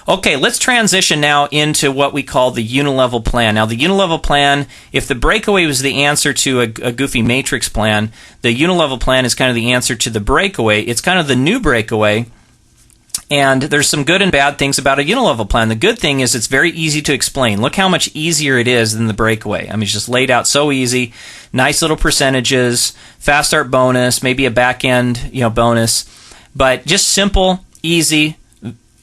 Okay, let's transition now into what we call the Unilevel plan. Now, the Unilevel plan, if the Breakaway was the answer to a goofy matrix plan, the Unilevel plan is kind of the answer to the Breakaway. It's kind of the new Breakaway, and there's some good and bad things about a Unilevel plan. The good thing is it's very easy to explain. Look how much easier it is than the Breakaway. I mean, it's just laid out so easy. Nice little percentages, fast start bonus, maybe a back end, bonus, but just simple, easy,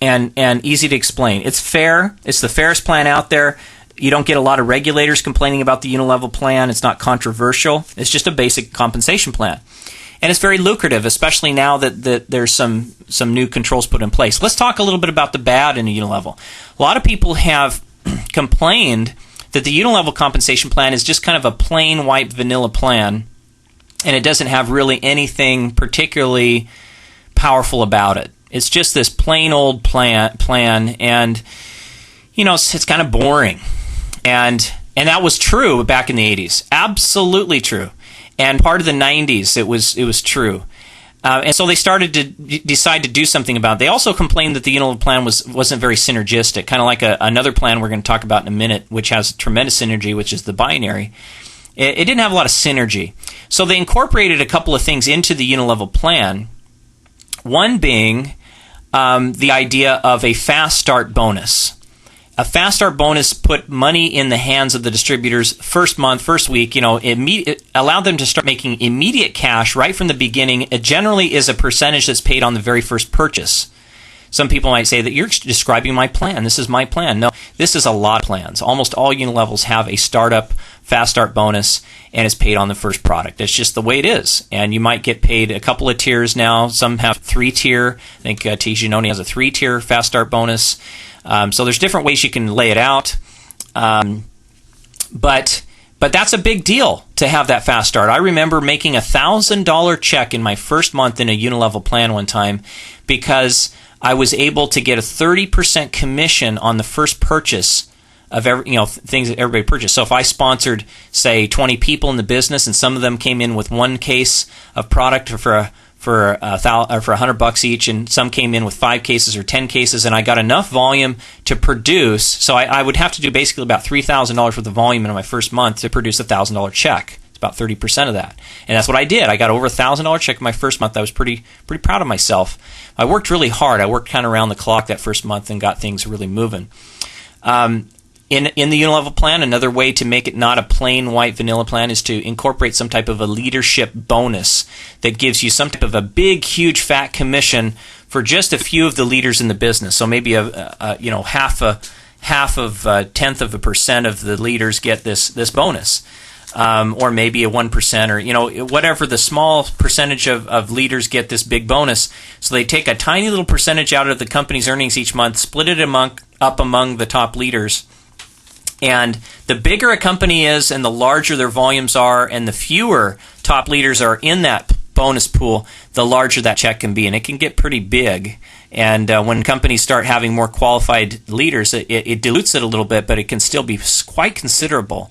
and easy to explain. It's fair. It's the fairest plan out there. You don't get a lot of regulators complaining about the Unilevel plan. It's not controversial. It's just a basic compensation plan. And it's very lucrative, especially now that there's some new controls put in place. Let's talk a little bit about the bad in a Unilevel. A lot of people have complained that the Unilevel compensation plan is just kind of a plain white vanilla plan, and it doesn't have really anything particularly powerful about it. It's just this plain old plan, and it's kind of boring. And that was true back in the 80s. Absolutely true. And part of the 90s, it was true. And so they started to decide to do something about it. They also complained that the Unilevel plan wasn't very synergistic, kind of like another plan we're going to talk about in a minute, which has tremendous synergy, which is the binary. It didn't have a lot of synergy. So they incorporated a couple of things into the Unilevel plan, one being the idea of a fast start bonus. A fast start bonus put money in the hands of the distributors first month, first week. It allowed them to start making immediate cash right from the beginning. It generally is a percentage that's paid on the very first purchase. Some people might say that you're describing my plan. This is my plan. No, this is a lot of plans. Almost all Unilevels have a startup fast start bonus, and it's paid on the first product. It's just the way it is. And you might get paid a couple of tiers now. Some have 3-tier. I think TGNoni has a 3-tier fast start bonus. So there's different ways you can lay it out. But that's a big deal to have that fast start. I remember making a $1,000 check in my first month in a Unilevel plan one time because I was able to get a 30% commission on the first purchase of things that everybody purchased. So if I sponsored, say, 20 people in the business, and some of them came in with one case of product for $100 each, and some came in with 5 cases or 10 cases, and I got enough volume to produce. So I would have to do basically about $3,000 worth of volume in my first month to produce a $1,000 check. It's about 30% of that, and that's what I did. I got over a $1,000 check in my first month. I was pretty proud of myself. I worked really hard. I worked kind of around the clock that first month and got things really moving. In the Unilevel plan, another way to make it not a plain white vanilla plan is to incorporate some type of a leadership bonus that gives you some type of a big, huge, fat commission for just a few of the leaders in the business. So maybe half of 0.1% of the leaders get this bonus, or maybe a 1%, or whatever the small percentage of leaders get this big bonus. So they take a tiny little percentage out of the company's earnings each month, split it up among the top leaders. And the bigger a company is and the larger their volumes are and the fewer top leaders are in that bonus pool, the larger that check can be. And it can get pretty big. And when companies start having more qualified leaders, it dilutes it a little bit, but it can still be quite considerable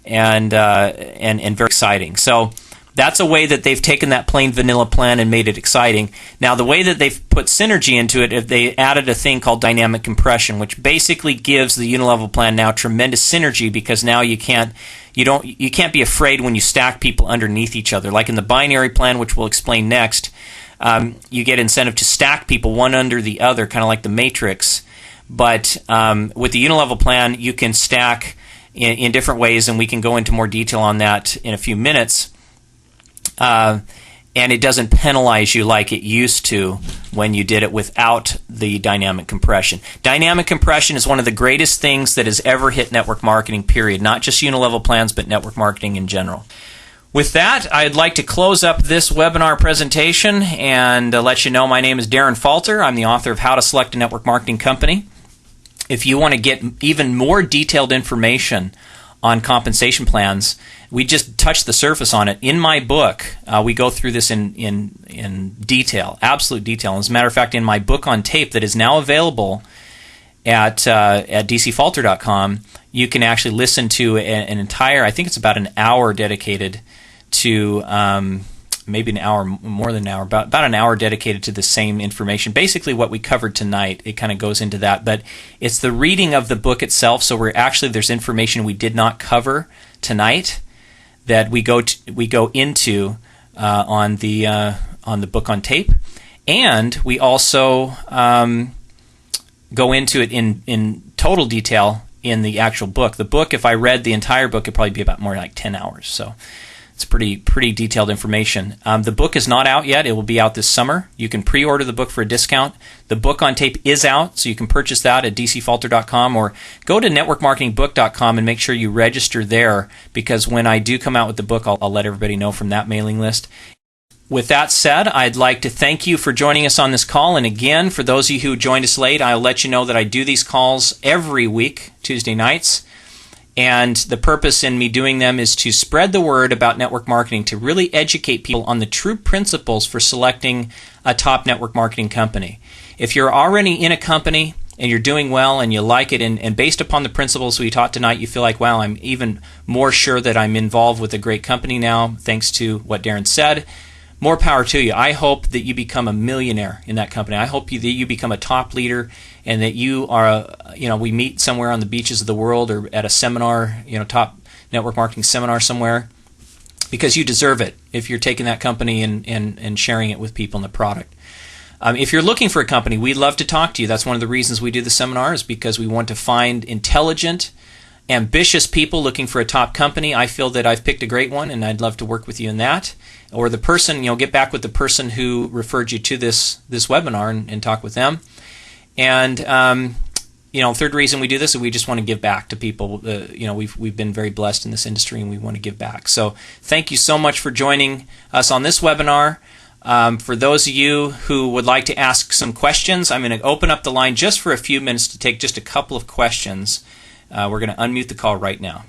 and very exciting. So that's a way that they've taken that plain vanilla plan and made it exciting. Now, the way that they've put synergy into it, they added a thing called dynamic compression, which basically gives the Unilevel plan now tremendous synergy because now you can't be afraid when you stack people underneath each other. Like in the binary plan, which we'll explain next, you get incentive to stack people one under the other, kind of like the matrix. But with the Unilevel plan, you can stack in different ways, and we can go into more detail on that in a few minutes. And it doesn't penalize you like it used to when you did it without the dynamic compression. Dynamic compression is one of the greatest things that has ever hit network marketing, period. Not just Unilevel plans, but network marketing in general. With that, I'd like to close up this webinar presentation and let you know my name is Daren Falter. I'm the author of How to Select a Network Marketing Company. If you want to get even more detailed information on compensation plans, we just touched the surface on it. In my book, we go through this in detail, absolute detail. As a matter of fact, in my book on tape that is now available at dcfalter.com, you can actually listen to an entire, I think it's about an hour dedicated to maybe an hour, more than an hour, about an hour dedicated to the same information. Basically what we covered tonight, it kind of goes into that, but it's the reading of the book itself. So there's information we did not cover tonight that we go into on the book on tape, and we also go into it in total detail in the actual book. The book, if I read the entire book, it'd probably be about more like 10 hours. So it's pretty detailed information. The book is not out yet. It will be out this summer. You can pre-order the book for a discount. The book on tape is out, so you can purchase that at dcfalter.com, or go to networkmarketingbook.com and make sure you register there, because when I do come out with the book, I'll let everybody know from that mailing list. With that said, I'd like to thank you for joining us on this call. And again, for those of you who joined us late, I'll let you know that I do these calls every week, Tuesday nights. And the purpose in me doing them is to spread the word about network marketing, to really educate people on the true principles for selecting a top network marketing company. If you're already in a company and you're doing well and you like it, and based upon the principles we taught tonight, you feel like, wow, I'm even more sure that I'm involved with a great company now, thanks to what Daren said, more power to you. I hope that you become a millionaire in that company. I hope that you become a top leader, and that you are, we meet somewhere on the beaches of the world or at a seminar, top network marketing seminar somewhere, because you deserve it if you're taking that company and sharing it with people in the product. If you're looking for a company, we'd love to talk to you. That's one of the reasons we do the seminar, is because we want to find intelligent, ambitious people looking for a top company. I feel that I've picked a great one, and I'd love to work with you in that. Or the person, get back with the person who referred you to this webinar and talk with them. And third reason we do this is we just want to give back to people. We've been very blessed in this industry, and we want to give back. So thank you so much for joining us on this webinar. For those of you who would like to ask some questions, I'm going to open up the line just for a few minutes to take just a couple of questions. We're going to unmute the call right now.